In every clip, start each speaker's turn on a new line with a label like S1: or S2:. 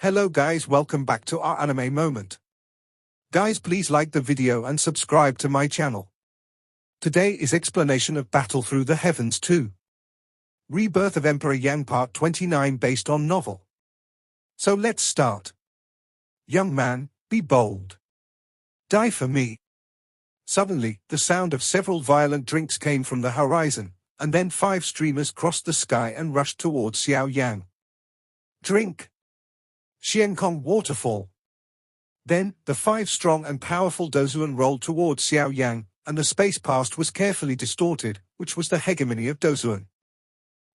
S1: Hello guys, welcome back to our anime moment. Guys, please like the video and subscribe to my channel. Today is explanation of Battle Through the Heavens 2. Rebirth of Emperor Yang Part 29 based on novel. So let's start. Young man, be bold. Die for me. Suddenly, the sound of several violent drinks came from the horizon, and then 5 streamers crossed the sky and rushed towards Xiao Yan. Drink. Xiankong Waterfall. Then, the 5 strong and powerful Dozuan rolled towards Xiao Yang, and the space past was carefully distorted, which was the hegemony of Dozuan.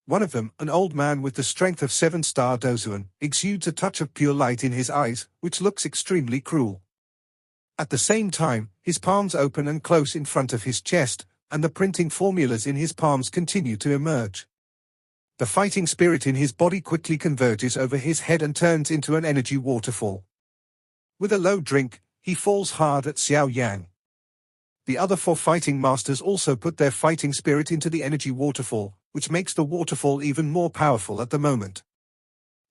S1: One of them, an old man with the strength of 7-star Dozuan, exudes a touch of pure light in his eyes, which looks extremely cruel. At the same time, his palms open and close in front of his chest, and the printing formulas in his palms continue to emerge. The fighting spirit in his body quickly converges over his head and turns into an energy waterfall. With a low drink, he falls hard at Xiao Yang. The other 4 fighting masters also put their fighting spirit into the energy waterfall, which makes the waterfall even more powerful at the moment.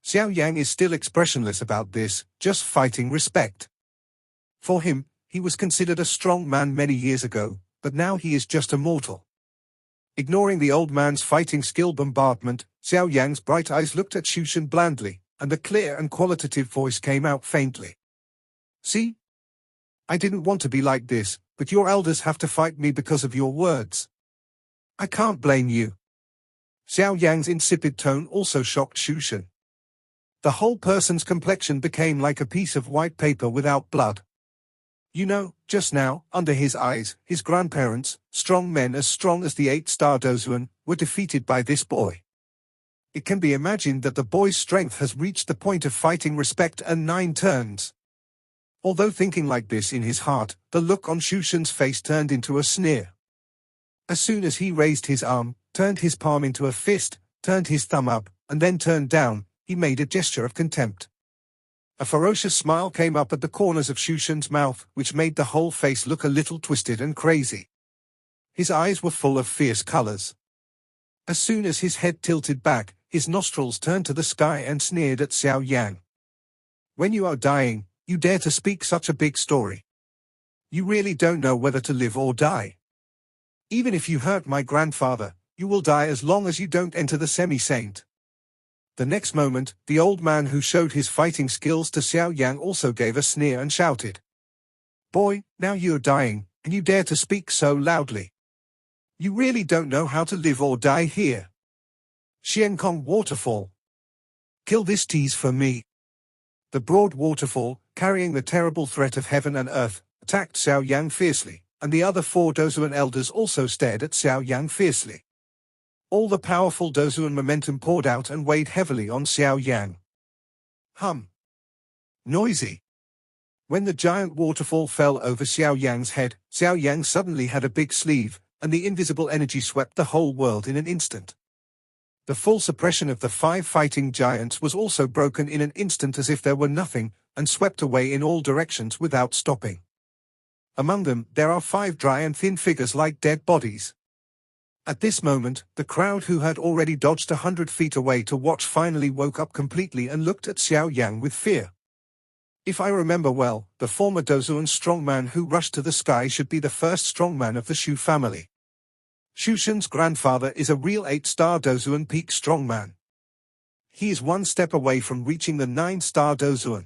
S1: Xiao Yang is still expressionless about this, just fighting respect. For him, he was considered a strong man many years ago, but now he is just a mortal. Ignoring the old man's fighting skill bombardment, Xiao Yang's bright eyes looked at Shushan blandly, and a clear and qualitative voice came out faintly. See? I didn't want to be like this, but your elders have to fight me because of your words. I can't blame you. Xiao Yang's insipid tone also shocked Shushan. The whole person's complexion became like a piece of white paper without blood. You know, just now, under his eyes, his grandparents, strong men as strong as the 8-star Dozuan, were defeated by this boy. It can be imagined that the boy's strength has reached the point of fighting respect and 9 turns. Although thinking like this in his heart, the look on Shushan's face turned into a sneer. As soon as he raised his arm, turned his palm into a fist, turned his thumb up, and then turned down, he made a gesture of contempt. A ferocious smile came up at the corners of Shushan's mouth, which made the whole face look a little twisted and crazy. His eyes were full of fierce colors. As soon as his head tilted back, his nostrils turned to the sky and sneered at Xiao Yang. When you are dying, you dare to speak such a big story. You really don't know whether to live or die. Even if you hurt my grandfather, you will die as long as you don't enter the semi-saint. The next moment, the old man who showed his fighting skills to Xiao Yang also gave a sneer and shouted. Boy, now you're dying, and you dare to speak so loudly. You really don't know how to live or die here. Xiankong Waterfall. Kill this tease for me. The broad waterfall, carrying the terrible threat of heaven and earth, attacked Xiao Yang fiercely, and the other 4 Dozuan elders also stared at Xiao Yang fiercely. All the powerful Dozuan momentum poured out and weighed heavily on Xiao Yang. Hum. Noisy. When the giant waterfall fell over Xiao Yang's head, Xiao Yang suddenly had a big sleeve, and the invisible energy swept the whole world in an instant. The full suppression of the 5 fighting giants was also broken in an instant as if there were nothing, and swept away in all directions without stopping. Among them, there are 5 dry and thin figures like dead bodies. At this moment, the crowd who had already dodged 100 feet away to watch finally woke up completely and looked at Xiao Yang with fear. If I remember well, the former Dozuan strongman who rushed to the sky should be the first strongman of the Shu family. Shushan's grandfather is a real 8-star Dozuan peak strongman. He is 1 step away from reaching the 9-star Dozuan.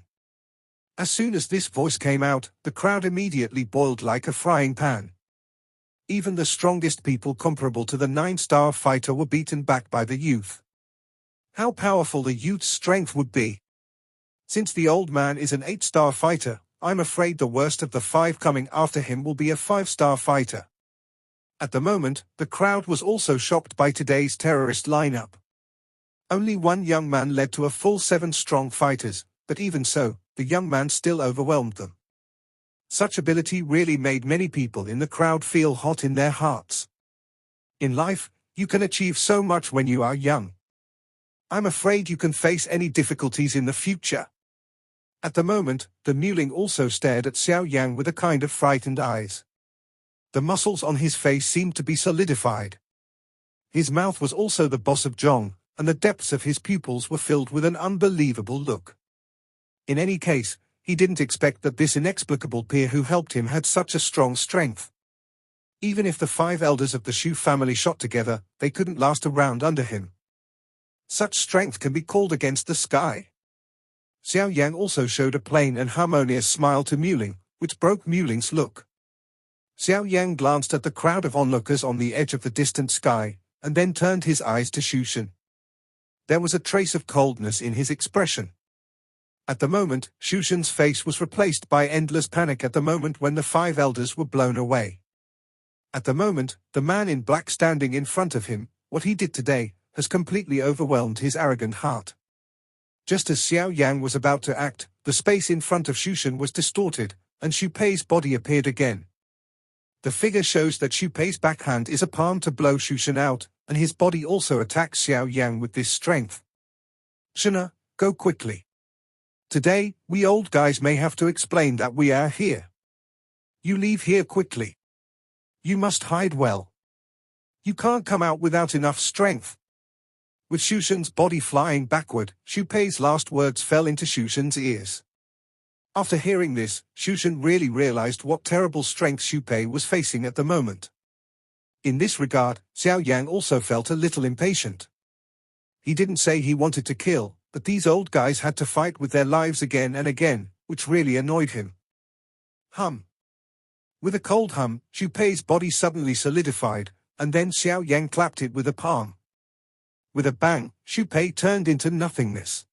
S1: As soon as this voice came out, the crowd immediately boiled like a frying pan. Even the strongest people comparable to the 9-star fighter were beaten back by the youth. How powerful the youth's strength would be. Since the old man is an 8-star fighter, I'm afraid the worst of the 5 coming after him will be a 5-star fighter. At the moment, the crowd was also shocked by today's terrorist lineup. Only 1 young man led to a full 7 strong fighters, but even so, the young man still overwhelmed them. Such ability really made many people in the crowd feel hot in their hearts. In life, you can achieve so much when you are young. I'm afraid you can face any difficulties in the future. At the moment, the Mewling also stared at Xiao Yang with a kind of frightened eyes. The muscles on his face seemed to be solidified. His mouth was also the boss of Zhong, and the depths of his pupils were filled with an unbelievable look. In any case, he didn't expect that this inexplicable peer who helped him had such a strong strength. Even if the 5 elders of the Xiao family shot together, they couldn't last a round under him. Such strength can be called against the sky. Xiao Yan also showed a plain and harmonious smile to Muling, which broke Muling's look. Xiao Yan glanced at the crowd of onlookers on the edge of the distant sky, and then turned his eyes to Shushan. There was a trace of coldness in his expression. At the moment, Shushan's face was replaced by endless panic at the moment when the 5 elders were blown away. At the moment, the man in black standing in front of him, what he did today, has completely overwhelmed his arrogant heart. Just as Xiao Yan was about to act, the space in front of Shushan was distorted, and Xu Pei's body appeared again. The figure shows that Xu Pei's backhand is a palm to blow Shushan out, and his body also attacks Xiao Yan with this strength. Shana, go quickly. Today, we old guys may have to explain that we are here. You leave here quickly. You must hide well. You can't come out without enough strength. With Shushan's body flying backward, Xu Pei's last words fell into Shushan's ears. After hearing this, Shushan really realized what terrible strength Xu Pei was facing at the moment. In this regard, Xiao Yan also felt a little impatient. He didn't say he wanted to kill, but these old guys had to fight with their lives again and again, which really annoyed him. Hum. With a cold hum, Xu Pei's body suddenly solidified, and then Xiao Yan clapped it with a palm. With a bang, Xu Pei turned into nothingness.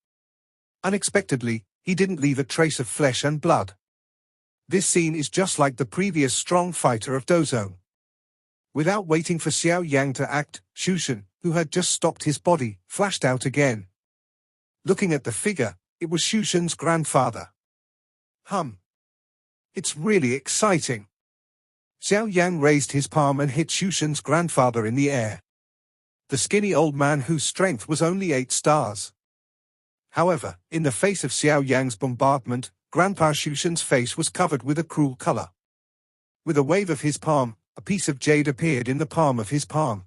S1: Unexpectedly, he didn't leave a trace of flesh and blood. This scene is just like the previous strong fighter of Dozone. Without waiting for Xiao Yang to act, Shushan, who had just stopped his body, flashed out again. Looking at the figure, it was Shushan's grandfather. Hum. It's really exciting. Xiao Yang raised his palm and hit Shushan's grandfather in the air. The skinny old man whose strength was only 8 stars. However, in the face of Xiao Yang's bombardment, Grandpa Shushan's face was covered with a cruel color. With a wave of his palm, a piece of jade appeared in the palm of his palm.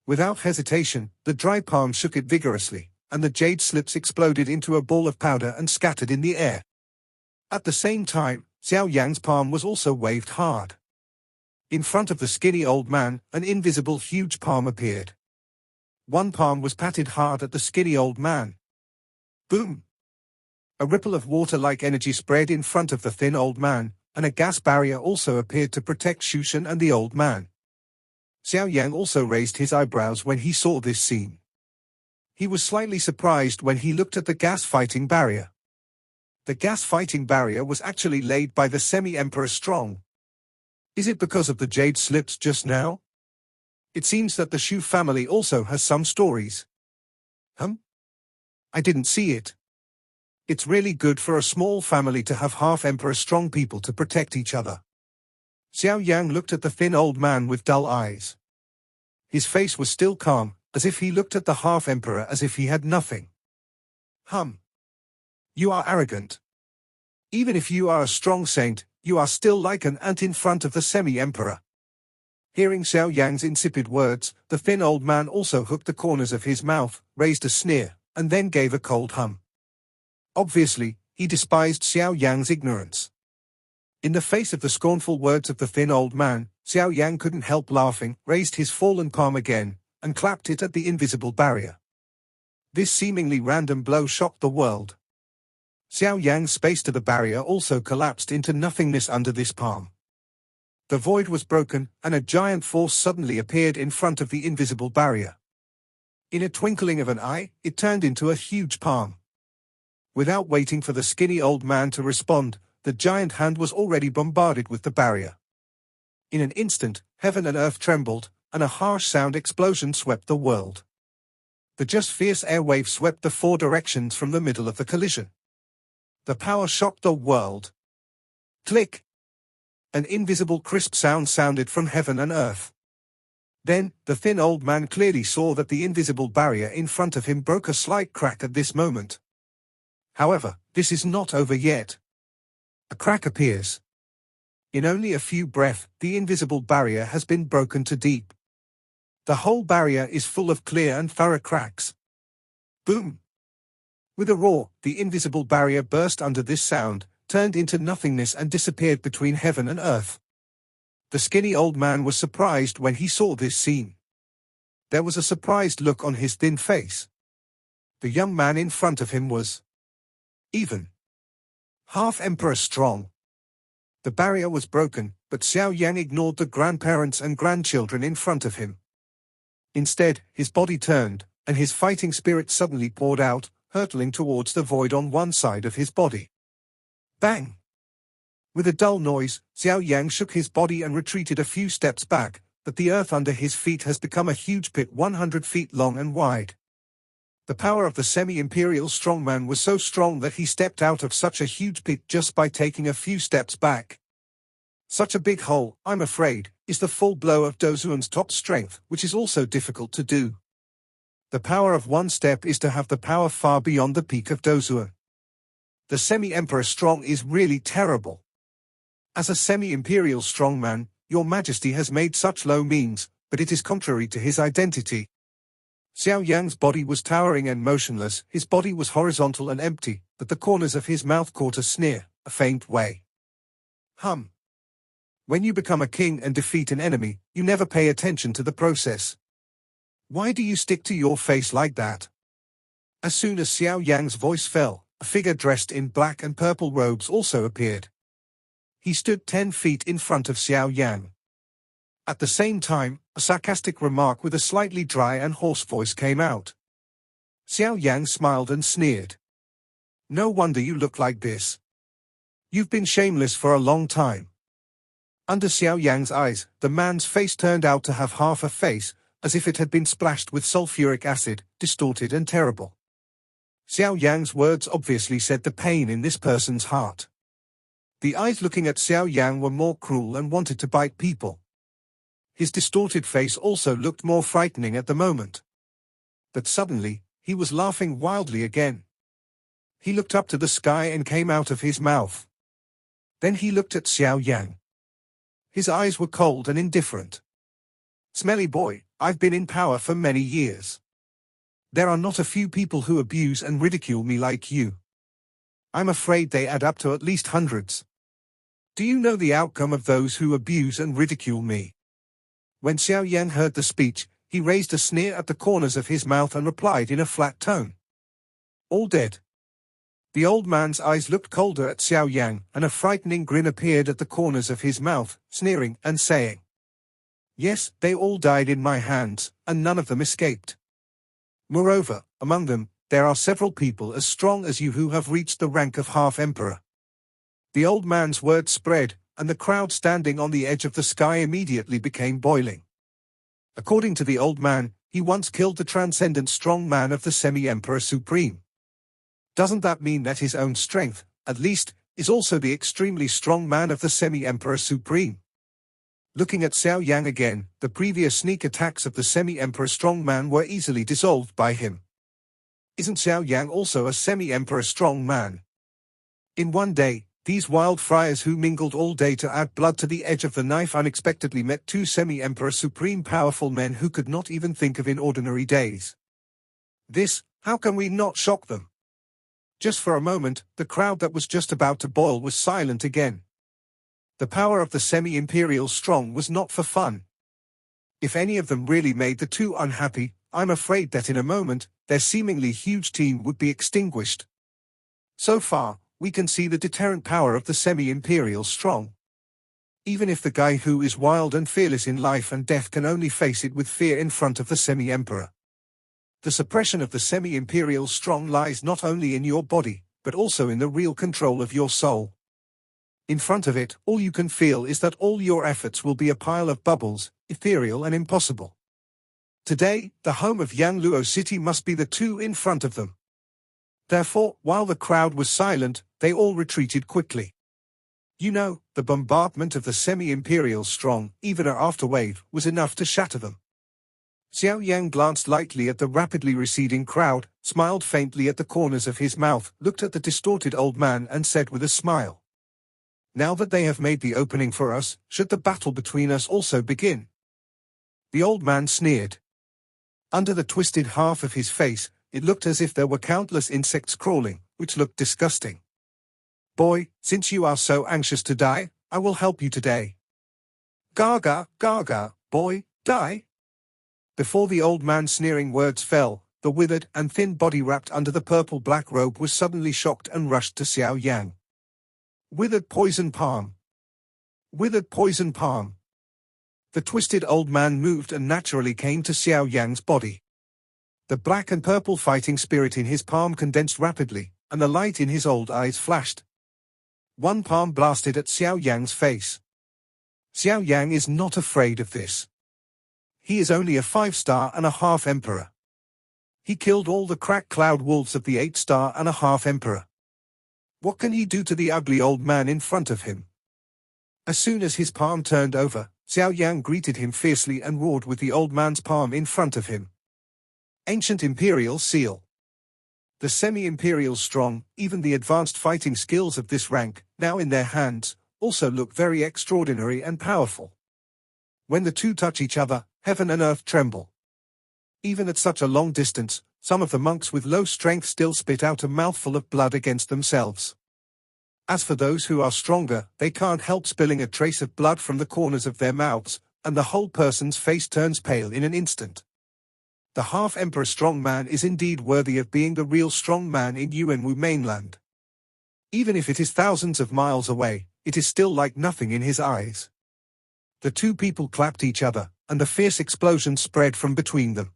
S1: Without hesitation, the dry palm shook it vigorously, and the jade slips exploded into a ball of powder and scattered in the air. At the same time, Xiao Yang's palm was also waved hard. In front of the skinny old man, an invisible huge palm appeared. One palm was patted hard at the skinny old man. Boom! A ripple of water-like energy spread in front of the thin old man, and a gas barrier also appeared to protect Shushan and the old man. Xiao Yang also raised his eyebrows when he saw this scene. He was slightly surprised when he looked at the gas-fighting barrier. The gas-fighting barrier was actually laid by the semi-emperor Strong. Is it because of the jade slips just now? It seems that the Xiao family also has some stories. I didn't see it. It's really good for a small family to have half-emperor Strong people to protect each other. Xiao Yang looked at the thin old man with dull eyes. His face was still calm, as if he looked at the half-emperor as if he had nothing. You are arrogant. Even if you are a strong saint, you are still like an ant in front of the semi-emperor. Hearing Xiao Yang's insipid words, the thin old man also hooked the corners of his mouth, raised a sneer, and then gave a cold hum. Obviously, he despised Xiao Yang's ignorance. In the face of the scornful words of the thin old man, Xiao Yang couldn't help laughing, raised his fallen palm again, and clapped it at the invisible barrier. This seemingly random blow shocked the world. Xiao Yang's space to the barrier also collapsed into nothingness under this palm. The void was broken, and a giant force suddenly appeared in front of the invisible barrier. In a twinkling of an eye, it turned into a huge palm. Without waiting for the skinny old man to respond, the giant hand was already bombarded with the barrier. In an instant, heaven and earth trembled, and a harsh sound explosion swept the world. The just fierce airwave swept the 4 directions from the middle of the collision. The power shocked the world. Click! An invisible crisp sound sounded from heaven and earth. Then, the thin old man clearly saw that the invisible barrier in front of him broke a slight crack at this moment. However, this is not over yet. A crack appears. In only a few breaths, the invisible barrier has been broken to deep. The whole barrier is full of clear and thorough cracks. Boom! With a roar, the invisible barrier burst under this sound, turned into nothingness and disappeared between heaven and earth. The skinny old man was surprised when he saw this scene. There was a surprised look on his thin face. The young man in front of him was even half emperor strong. The barrier was broken, but Xiao Yan ignored the grandparents and grandchildren in front of him. Instead, his body turned, and his fighting spirit suddenly poured out, hurtling towards the void on one side of his body. Bang! With a dull noise, Xiao Yan shook his body and retreated a few steps back, but the earth under his feet has become a huge pit 100 feet long and wide. The power of the semi-imperial strongman was so strong that he stepped out of such a huge pit just by taking a few steps back. Such a big hole, I'm afraid, is the full blow of Dozuan's top strength, which is also difficult to do. The power of one step is to have the power far beyond the peak of Dozuan. The semi-emperor strong is really terrible. As a semi-imperial strongman, your majesty has made such low means, but it is contrary to his identity. Xiao Yan's body was towering and motionless, his body was horizontal and empty, but the corners of his mouth caught a sneer, a faint way. When you become a king and defeat an enemy, you never pay attention to the process. Why do you stick to your face like that? As soon as Xiao Yan's voice fell, a figure dressed in black and purple robes also appeared. He stood 10 feet in front of Xiao Yan. At the same time, a sarcastic remark with a slightly dry and hoarse voice came out. Xiao Yan smiled and sneered. No wonder you look like this. You've been shameless for a long time. Under Xiao Yan's eyes, the man's face turned out to have half a face, as if it had been splashed with sulfuric acid, distorted and terrible. Xiao Yan's words obviously said the pain in this person's heart. The eyes looking at Xiao Yan were more cruel and wanted to bite people. His distorted face also looked more frightening at the moment. But suddenly, he was laughing wildly again. He looked up to the sky and came out of his mouth. Then he looked at Xiao Yan. His eyes were cold and indifferent. Smelly boy, I've been in power for many years. There are not a few people who abuse and ridicule me like you. I'm afraid they add up to at least hundreds. Do you know the outcome of those who abuse and ridicule me? When Xiao Yan heard the speech, he raised a sneer at the corners of his mouth and replied in a flat tone. All dead. The old man's eyes looked colder at Xiao Yan, and a frightening grin appeared at the corners of his mouth, sneering and saying, Yes, they all died in my hands, and none of them escaped. Moreover, among them, there are several people as strong as you who have reached the rank of half-emperor. The old man's words spread, and the crowd standing on the edge of the sky immediately became boiling. According to the old man, he once killed the transcendent strong man of the semi-emperor supreme. Doesn't that mean that his own strength, at least, is also the extremely strong man of the semi-emperor supreme? Looking at Xiao Yan again, the previous sneak attacks of the semi-emperor strong man were easily dissolved by him. Isn't Xiao Yan also a semi-emperor strong man? In one day, these wild friars who mingled all day to add blood to the edge of the knife unexpectedly met two semi-emperor supreme powerful men who could not even think of in ordinary days. How can we not shock them? Just for a moment, the crowd that was just about to boil was silent again. The power of the semi-imperial strong was not for fun. If any of them really made the two unhappy, I'm afraid that in a moment, their seemingly huge team would be extinguished. So far, we can see the deterrent power of the semi-imperial strong. Even if the guy who is wild and fearless in life and death can only face it with fear in front of the semi-emperor. The suppression of the semi-imperial strong lies not only in your body, but also in the real control of your soul. In front of it, all you can feel is that all your efforts will be a pile of bubbles, ethereal and impossible. Today, the home of Yang Luo City must be the two in front of them. Therefore, while the crowd was silent, they all retreated quickly. You know, the bombardment of the semi-imperial strong, even an afterwave, was enough to shatter them. Xiao Yan glanced lightly at the rapidly receding crowd, smiled faintly at the corners of his mouth, looked at the distorted old man and said with a smile. Now that they have made the opening for us, should the battle between us also begin? The old man sneered. Under the twisted half of his face, It looked as if there were countless insects crawling, which looked disgusting. Boy, since you are so anxious to die, I will help you today. Gaga, gaga, boy, die. Before the old man's sneering words fell, the withered and thin body wrapped under the purple-black robe was suddenly shocked and rushed to Xiao Yan. Withered poison palm. Withered poison palm. The twisted old man moved and naturally came to Xiao Yan's body. The black and purple fighting spirit in his palm condensed rapidly, and the light in his old eyes flashed. One palm blasted at Xiao Yan's face. Xiao Yan is not afraid of this. He is only a 5-star and a half emperor. He killed all the crack cloud wolves of the 8-star and a half emperor. What can he do to the ugly old man in front of him? As soon as his palm turned over, Xiao Yan greeted him fiercely and roared with the old man's palm in front of him. Ancient Imperial Seal. The semi-imperial strong, even the advanced fighting skills of this rank, now in their hands, also look very extraordinary and powerful. When the two touch each other, heaven and earth tremble. Even at such a long distance, some of the monks with low strength still spit out a mouthful of blood against themselves. As for those who are stronger, they can't help spilling a trace of blood from the corners of their mouths, and the whole person's face turns pale in an instant. The half-emperor strong man is indeed worthy of being the real strong man in Yuanwu mainland. Even if it is thousands of miles away, it is still like nothing in his eyes. The two people clapped each other, and the fierce explosion spread from between them.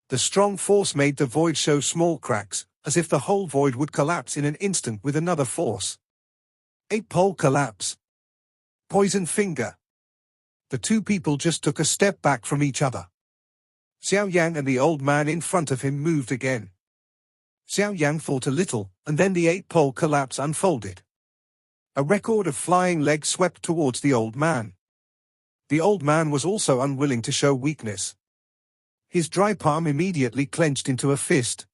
S1: The strong force made the void show small cracks, as if the whole void would collapse in an instant with another force. 8-pole collapse. Poison finger. The two people just took a step back from each other. Xiao Yan and the old man in front of him moved again. Xiao Yan thought a little, and then the 8-pole collapse unfolded. A record of flying legs swept towards the old man. The old man was also unwilling to show weakness. His dry palm immediately clenched into a fist.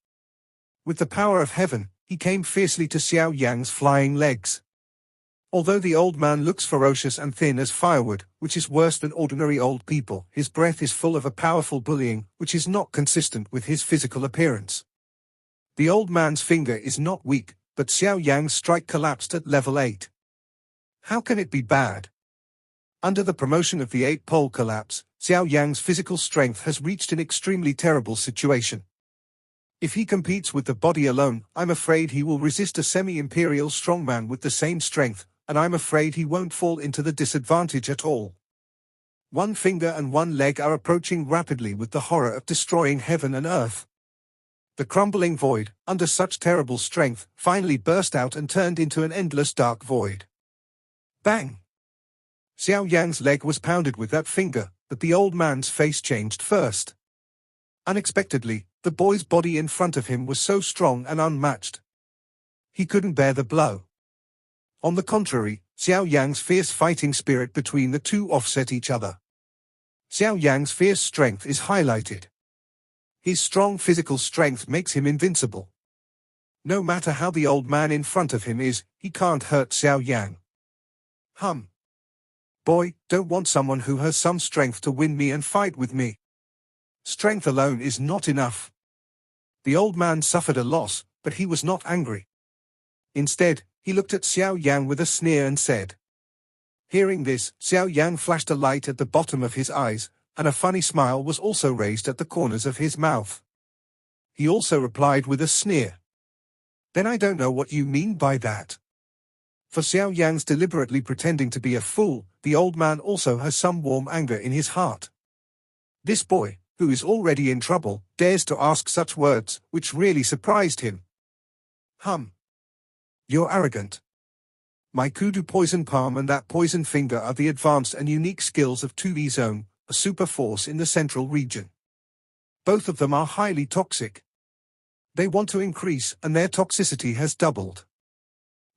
S1: With the power of heaven, he came fiercely to Xiao Yan's flying legs. Although the old man looks ferocious and thin as firewood, which is worse than ordinary old people, his breath is full of a powerful bullying, which is not consistent with his physical appearance. The old man's finger is not weak, but Xiao Yan's strike collapsed at level 8. How can it be bad? Under the promotion of the 8-pole collapse, Xiao Yan's physical strength has reached an extremely terrible situation. If he competes with the body alone, I'm afraid he will resist a semi-imperial strongman with the same strength, and I'm afraid he won't fall into the disadvantage at all. One finger and one leg are approaching rapidly with the horror of destroying heaven and earth. The crumbling void, under such terrible strength, finally burst out and turned into an endless dark void. Bang! Xiao Yan's leg was pounded with that finger, but the old man's face changed first. Unexpectedly, the boy's body in front of him was so strong and unmatched. He couldn't bear the blow. On the contrary, Xiao Yan's fierce fighting spirit between the two offset each other. Xiao Yan's fierce strength is highlighted. His strong physical strength makes him invincible. No matter how the old man in front of him is, he can't hurt Xiao Yan. Boy, don't want someone who has some strength to win me and fight with me. Strength alone is not enough. The old man suffered a loss, but he was not angry. Instead, he looked at Xiao Yan with a sneer and said. Hearing this, Xiao Yan flashed a light at the bottom of his eyes, and a funny smile was also raised at the corners of his mouth. He also replied with a sneer. Then I don't know what you mean by that. For Xiao Yan's deliberately pretending to be a fool, the old man also has some warm anger in his heart. This boy, who is already in trouble, dares to ask such words, which really surprised him. You're arrogant. My kudu poison palm and that poison finger are the advanced and unique skills of 2E Zone, a super force in the central region. Both of them are highly toxic. They want to increase, and their toxicity has doubled.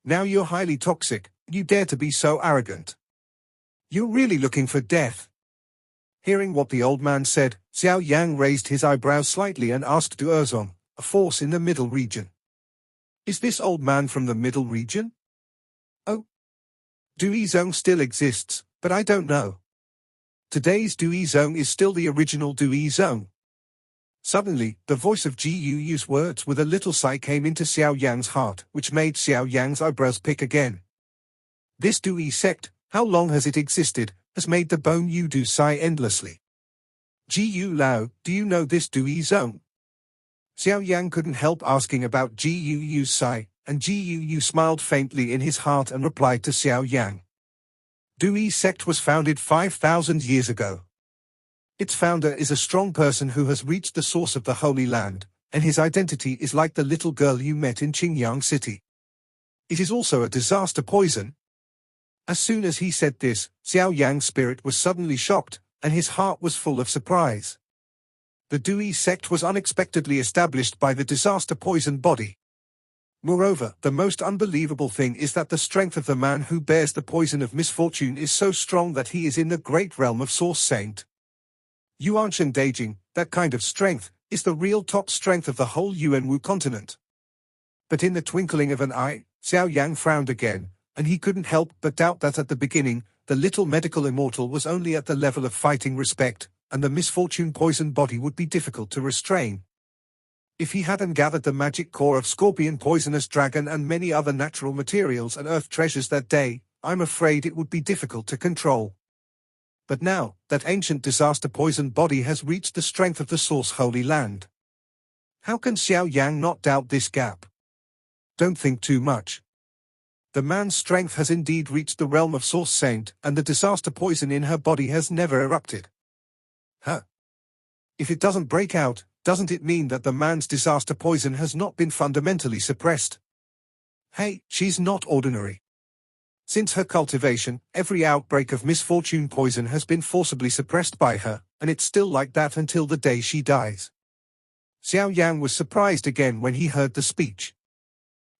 S1: Now you're highly toxic, you dare to be so arrogant. You're really looking for death. Hearing what the old man said, Xiao Yan raised his eyebrows slightly and asked Duozong, a force in the middle region. Is this old man from the middle region? Oh. Duizong still exists, but I don't know. Today's Duizong is still the original Duizong. Suddenly, the voice of Gu's words with a little sigh came into Xiao Yan's heart, which made Xiao Yan's eyebrows pick again. This Dui sect, how long has it existed, has made the Bone Yudu sigh endlessly. Gu Lao, do you know this Dui zone? Xiao Yan couldn't help asking about Gu's sigh, and Gu smiled faintly in his heart and replied to Xiao Yan. Dui sect was founded 5,000 years ago. Its founder is a strong person who has reached the source of the Holy Land, and his identity is like the little girl you met in Qingyang City. It is also a disaster poison. As soon as he said this, Xiao Yang's spirit was suddenly shocked, and his heart was full of surprise. The Dui sect was unexpectedly established by the disaster poison body. Moreover, the most unbelievable thing is that the strength of the man who bears the poison of misfortune is so strong that he is in the great realm of Source Saint. Yuanshan Daijing, that kind of strength, is the real top strength of the whole Yuanwu continent. But in the twinkling of an eye, Xiao Yang frowned again, and he couldn't help but doubt that at the beginning, the little medical immortal was only at the level of fighting respect, and the misfortune poison body would be difficult to restrain. If he hadn't gathered the magic core of scorpion poisonous dragon and many other natural materials and earth treasures that day, I'm afraid it would be difficult to control. But now, that ancient disaster poison body has reached the strength of the Source Holy Land. How can Xiao Yang not doubt this gap? Don't think too much. The man's strength has indeed reached the realm of Source Saint, and the disaster poison in her body has never erupted. Huh? If it doesn't break out, doesn't it mean that the man's disaster poison has not been fundamentally suppressed? Hey, she's not ordinary. Since her cultivation, every outbreak of misfortune poison has been forcibly suppressed by her, and it's still like that until the day she dies. Xiao Yang was surprised again when he heard the speech.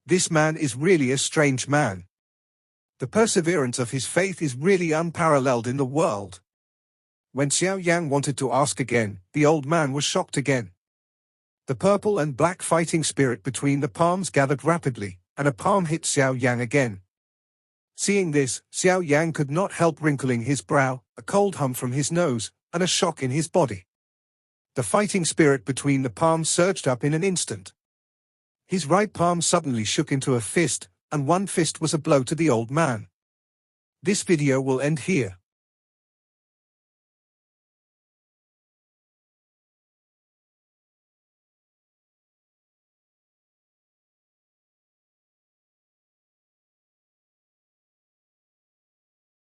S1: This man is really a strange man. The perseverance of his faith is really unparalleled in the world. When Xiao Yang wanted to ask again, the old man was shocked again. The purple and black fighting spirit between the palms gathered rapidly, and a palm hit Xiao Yang again. Seeing this, Xiao Yang could not help wrinkling his brow, a cold hum from his nose, and a shock in his body. The fighting spirit between the palms surged up in an instant. His right palm suddenly shook into a fist, and one fist was a blow to the old man. This video will end here.